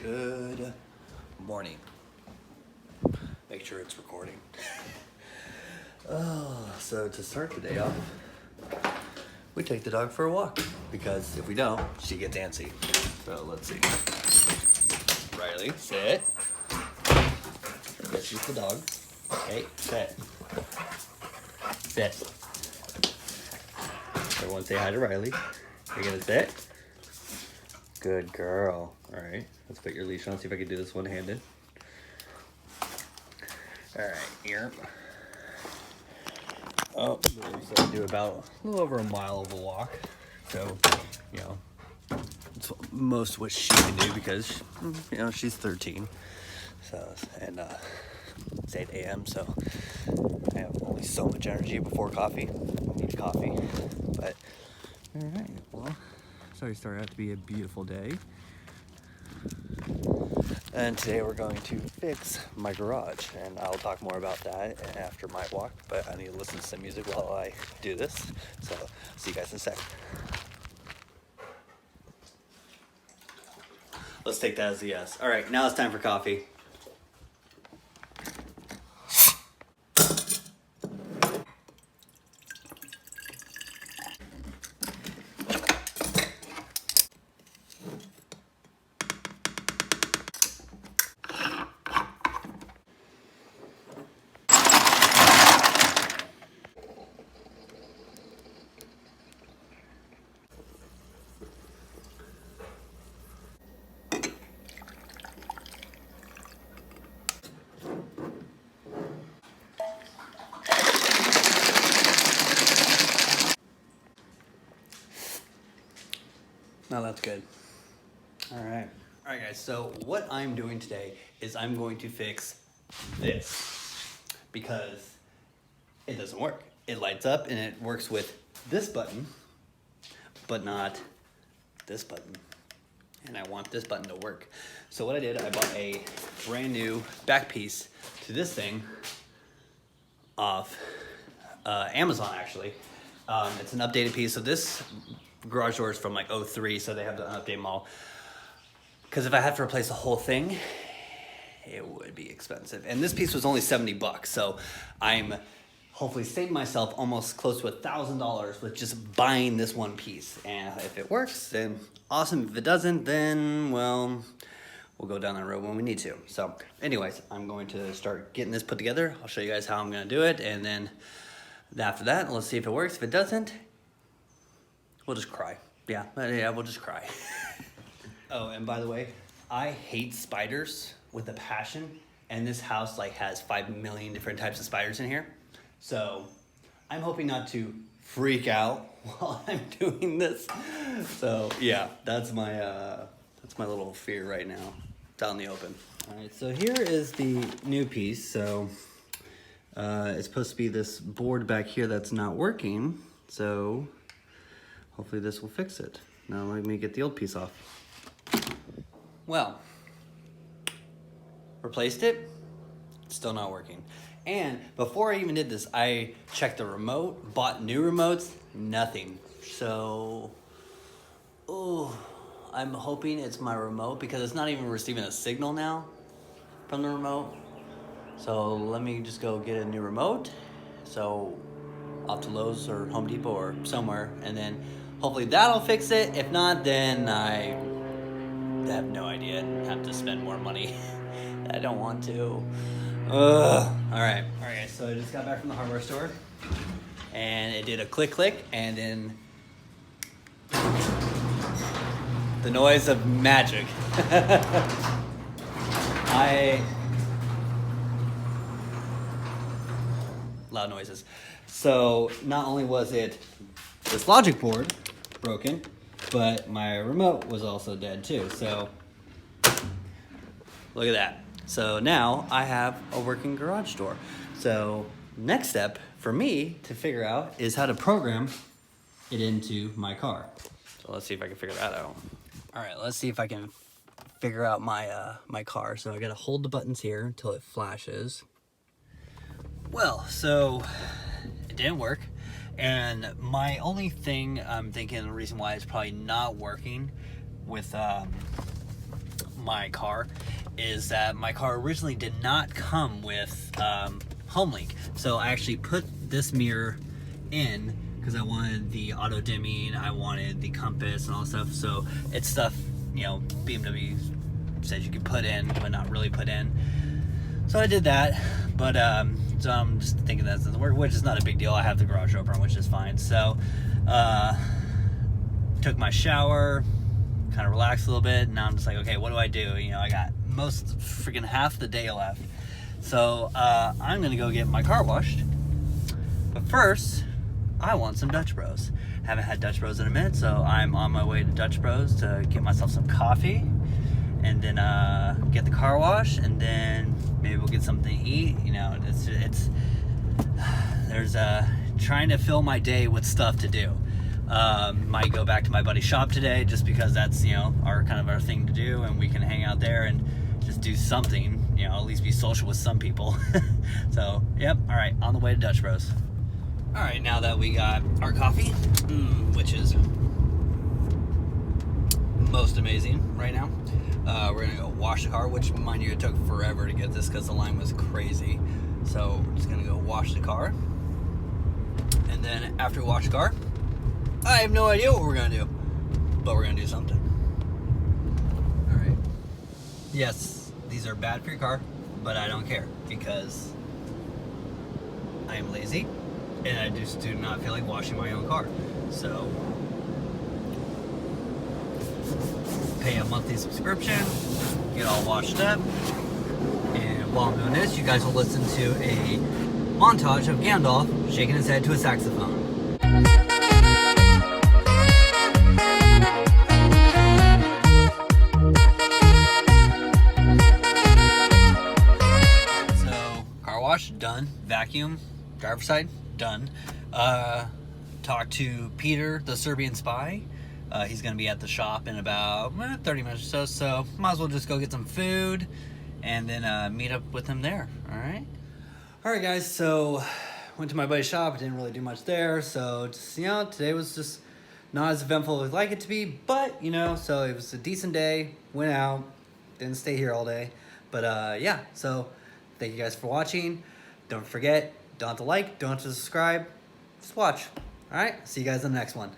Good morning. Make sure it's recording. So to start the day off, we take the dog for a walk because if we don't, she gets antsy. So let's see. Riley, sit. This is the dog. Hey, sit. Sit. Everyone say hi to Riley. You're gonna sit? Good girl. All right, let's put your leash on. See if I can do this one-handed. All right, here. Oh, so I do about a little over a mile of a walk. So, you know, it's most what she can do because, you know, she's 13. So, and it's 8 a.m. So I have only so much energy before coffee. I need coffee. But all right, well, so it started out to be a beautiful day. And today we're going to fix my garage, and I'll talk more about that after my walk, but I need to listen to some music while I do this. So see you guys in a sec. Let's take that as a yes. All right, now it's time for coffee. No, that's good. All right, guys, so what I'm doing today is I'm going to fix this because it doesn't work. It lights up and it works with this button, but not this button. And I want this button to work. So what I did, I bought a brand new back piece to this thing off Amazon, actually. It's an updated piece. So this garage door is from like 03, so they have to update them all. Because if I had to replace the whole thing, it would be expensive. And this piece was only 70 bucks, so I'm hopefully saving myself almost close to $1,000 with just buying this one piece. And if it works, then awesome. If it doesn't, then, well, we'll go down that road when we need to. So anyways, I'm going to start getting this put together. I'll show you guys how I'm gonna do it, and then after that, let's see if it works. If it doesn't, we'll just cry. Yeah, we'll just cry. Oh, and by the way, I hate spiders with a passion, and this house like has 5 million different types of spiders in here. So I'm hoping not to freak out while I'm doing this. So yeah, that's my little fear right now. It's out in the open. All right, so here is the new piece. So it's supposed to be this board back here that's not working. So hopefully this will fix it. Now let me get the old piece off. Well, replaced it, still not working. And before I even did this, I checked the remote, bought new remotes, nothing. So, I'm hoping it's my remote because it's not even receiving a signal now from the remote. So let me just go get a new remote. So off to Lowe's or Home Depot or somewhere, and then hopefully that'll fix it. If not, then I have no idea and have to spend more money. I don't want to. All right, so I just got back from the hardware store and it did a click, and then the noise of magic. Loud noises. So not only was it this logic board broken, but my remote was also dead too. So look at that. So now I have a working garage door. So next step for me to figure out is how to program it into my car. So let's see if I can figure that out. All right, let's see if I can figure out my my car. So I gotta hold the buttons here until it flashes. Well, so it didn't work. And my only thing I'm thinking, the reason why it's probably not working with my car is that my car originally did not come with home link. So I actually put this mirror in because I wanted the auto dimming, I wanted the compass and all that stuff. So it's stuff, you know, BMW says you can put in but not really put in. So I did that, but so I'm just thinking that doesn't work, which is not a big deal. I have the garage open, which is fine. So took my shower, kind of relaxed a little bit. Now I'm just like, okay, what do I do? You know, I got most freaking half the day left. So I'm gonna go get my car washed. But first, I want some Dutch Bros. Haven't had Dutch Bros in a minute, so I'm on my way to Dutch Bros to get myself some coffee, and then get the car wash, and then maybe we'll get something to eat. You know, there's trying to fill my day with stuff to do. Might go back to my buddy's shop today, just because that's, you know, our thing to do, and we can hang out there and just do something, you know, at least be social with some people. So yep, all right, on the way to Dutch Bros. All right, now that we got our coffee, which is most amazing right now, we're gonna go wash the car, which, mind you, it took forever to get this because the line was crazy. So we're just gonna go wash the car, and then after we wash the car, I have no idea what we're gonna do, but we're gonna do something. All right. Yes, these are bad for your car, but I don't care because I am lazy and I just do not feel like washing my own car. So pay a monthly subscription, get all washed up, and while I'm doing this, you guys will listen to a montage of Gandalf shaking his head to a saxophone. So, car wash, done. Vacuum, driver's side, done. Talked to Peter, the Serbian spy. He's going to be at the shop in about 30 minutes or so, so might as well just go get some food and then meet up with him there, all right? All right, guys, so went to my buddy's shop. Didn't really do much there, so just, you know, today was just not as eventful as I'd like it to be, but, you know, so it was a decent day. Went out, didn't stay here all day, but yeah, so thank you guys for watching. Don't forget, don't have to like, don't have to subscribe, just watch. All right, see you guys in the next one.